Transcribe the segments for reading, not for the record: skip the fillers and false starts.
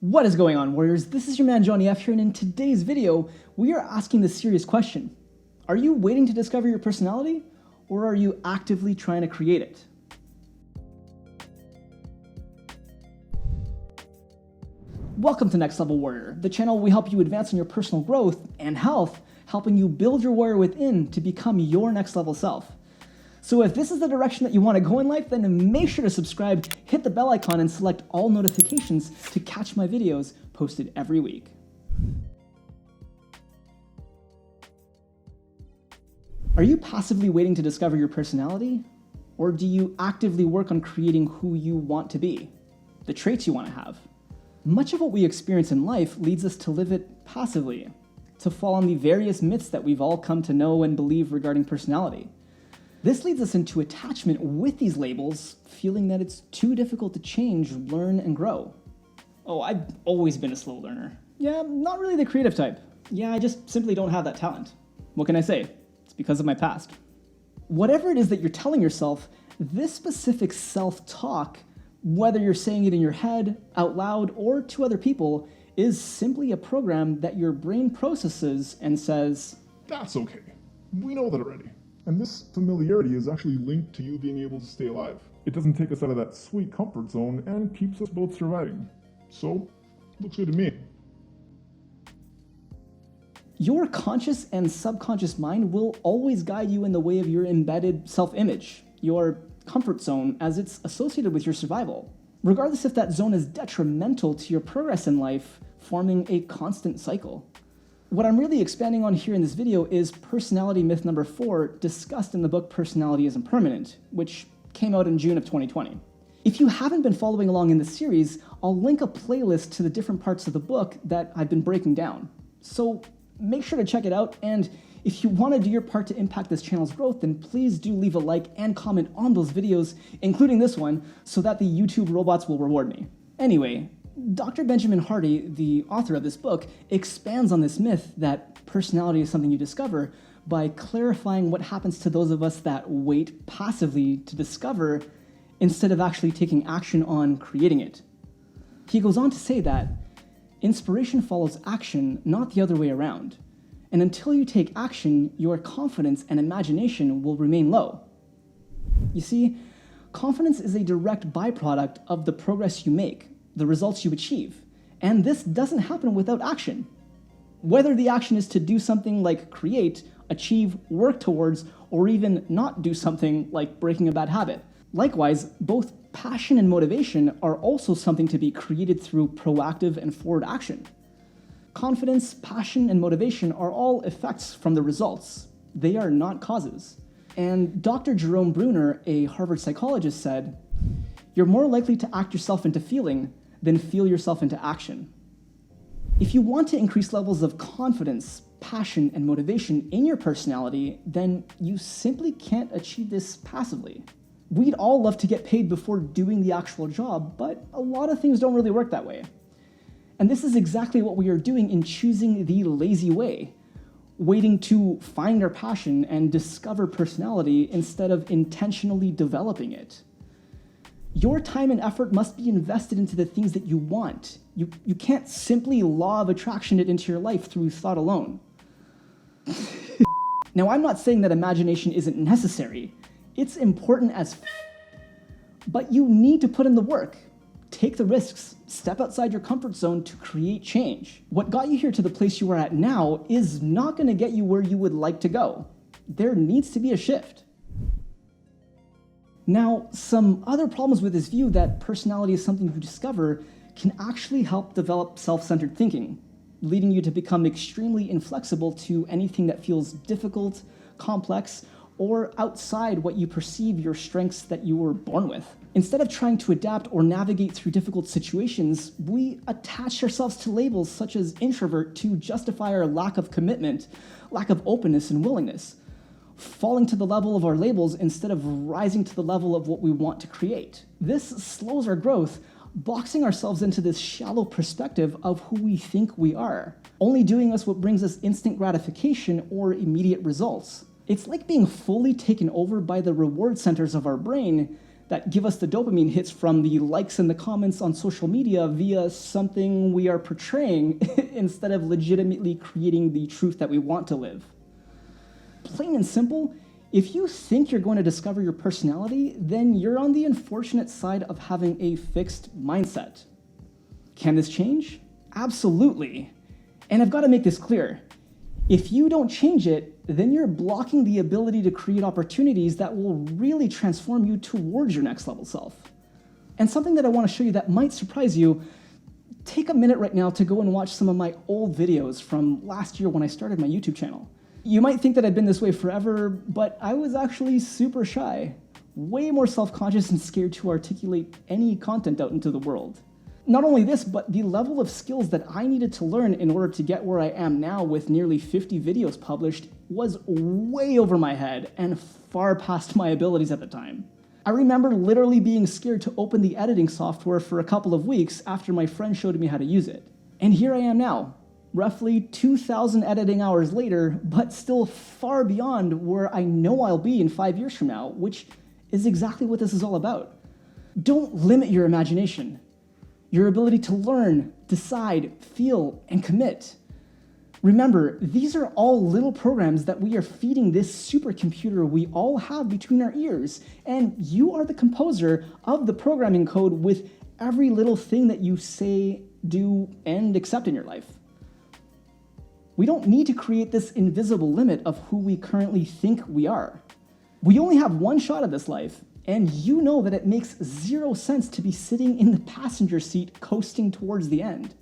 What is going on, Warriors? This is your man Johnny F here, and in today's video, we are asking the serious question. Are you waiting to discover your personality, or are you actively trying to create it? Welcome to Next Level Warrior, the channel where we help you advance in your personal growth and health, helping you build your warrior within to become your next level self. So if this is the direction that you want to go in life, then make sure to subscribe, hit the bell icon, and select all notifications to catch my videos posted every week. Are you passively waiting to discover your personality? Or do you actively work on creating who you want to be, the traits you want to have? Much of what we experience in life leads us to live it passively, to fall on the various myths that we've all come to know and believe regarding personality. This leads us into attachment with these labels, feeling that it's too difficult to change, learn, and grow. Oh, I've always been a slow learner. Yeah, not really the creative type. Yeah, I just simply don't have that talent. What can I say? It's because of my past. Whatever it is that you're telling yourself, this specific self-talk, whether you're saying it in your head, out loud, or to other people, is simply a program that your brain processes and says, "That's okay. We know that already." And this familiarity is actually linked to you being able to stay alive. It doesn't take us out of that sweet comfort zone and keeps us both surviving. So, looks good to me. Your conscious and subconscious mind will always guide you in the way of your embedded self-image, your comfort zone, as it's associated with your survival, regardless if that zone is detrimental to your progress in life, forming a constant cycle. What I'm really expanding on here in this video is personality myth number 4, discussed in the book Personality Isn't Permanent, which came out in June of 2020. If you haven't been following along in the series, I'll link a playlist to the different parts of the book that I've been breaking down. So make sure to check it out, and if you want to do your part to impact this channel's growth, then please do leave a like and comment on those videos, including this one, so that the YouTube robots will reward me. Anyway, Dr. Benjamin Hardy, the author of this book, expands on this myth that personality is something you discover by clarifying what happens to those of us that wait passively to discover instead of actually taking action on creating it. He goes on to say that inspiration follows action, not the other way around. And until you take action, your confidence and imagination will remain low. You see, confidence is a direct byproduct of the progress you make, the results you achieve, and this doesn't happen without action. Whether the action is to do something like create, achieve, work towards, or even not do something like breaking a bad habit. Likewise, both passion and motivation are also something to be created through proactive and forward action. Confidence, passion, and motivation are all effects from the results. They are not causes. And Dr. Jerome Bruner, a Harvard psychologist, said, "You're more likely to act yourself into feeling than feel yourself into action." If you want to increase levels of confidence, passion, and motivation in your personality, then you simply can't achieve this passively. We'd all love to get paid before doing the actual job, but a lot of things don't really work that way. And this is exactly what we are doing in choosing the lazy way, waiting to find our passion and discover personality instead of intentionally developing it. Your time and effort must be invested into the things that you want. You can't simply law of attraction it into your life through thought alone. Now, I'm not saying that imagination isn't necessary. It's important as but you need to put in the work. Take the risks. Step outside your comfort zone to create change. What got you here to the place you are at now is not going to get you where you would like to go. There needs to be a shift. Now, some other problems with this view that personality is something you discover can actually help develop self-centered thinking, leading you to become extremely inflexible to anything that feels difficult, complex, or outside what you perceive your strengths that you were born with. Instead of trying to adapt or navigate through difficult situations, we attach ourselves to labels such as introvert to justify our lack of commitment, lack of openness and willingness, falling to the level of our labels instead of rising to the level of what we want to create. This slows our growth, boxing ourselves into this shallow perspective of who we think we are, only doing us what brings us instant gratification or immediate results. It's like being fully taken over by the reward centers of our brain that give us the dopamine hits from the likes and the comments on social media via something we are portraying instead of legitimately creating the truth that we want to live. Plain and simple, if you think you're going to discover your personality, then you're on the unfortunate side of having a fixed mindset. Can this change? Absolutely. And I've got to make this clear. If you don't change it, then you're blocking the ability to create opportunities that will really transform you towards your next level self. And something that I want to show you that might surprise you, take a minute right now to go and watch some of my old videos from last year when I started my YouTube channel. You might think that I've been this way forever, but I was actually super shy, way more self-conscious and scared to articulate any content out into the world. Not only this, but the level of skills that I needed to learn in order to get where I am now with nearly 50 videos published was way over my head and far past my abilities at the time. I remember literally being scared to open the editing software for a couple of weeks after my friend showed me how to use it. And here I am now, roughly 2,000 editing hours later, but still far beyond where I know I'll be in 5 years from now, which is exactly what this is all about. Don't limit your imagination. Your ability to learn, decide, feel, and commit. Remember, these are all little programs that we are feeding this supercomputer we all have between our ears, and you are the composer of the programming code with every little thing that you say, do, and accept in your life. We don't need to create this invisible limit of who we currently think we are. We only have one shot at this life, and you know that it makes zero sense to be sitting in the passenger seat coasting towards the end.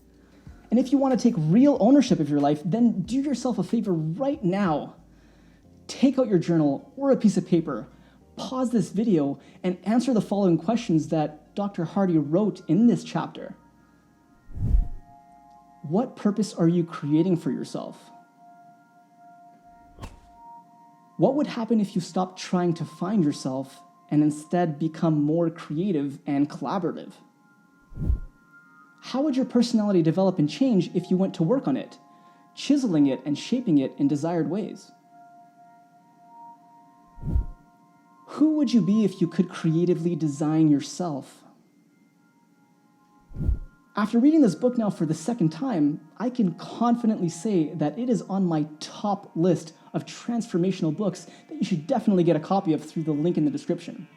And if you want to take real ownership of your life, then do yourself a favor right now. Take out your journal or a piece of paper, pause this video, and answer the following questions that Dr. Hardy wrote in this chapter. What purpose are you creating for yourself? What would happen if you stopped trying to find yourself and instead become more creative and collaborative? How would your personality develop and change if you went to work on it, chiseling it and shaping it in desired ways? Who would you be if you could creatively design yourself? After reading this book now for the second time, I can confidently say that it is on my top list of transformational books that you should definitely get a copy of through the link in the description.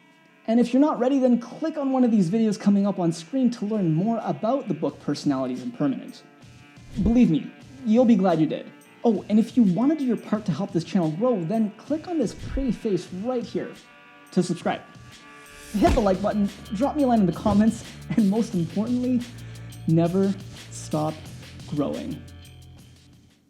And if you're not ready, then click on one of these videos coming up on screen to learn more about the book Personalities Impermanent. Believe me, you'll be glad you did. Oh, and if you want to do your part to help this channel grow, then click on this pretty face right here to subscribe. Hit the like button, drop me a line in the comments, and most importantly, never stop growing.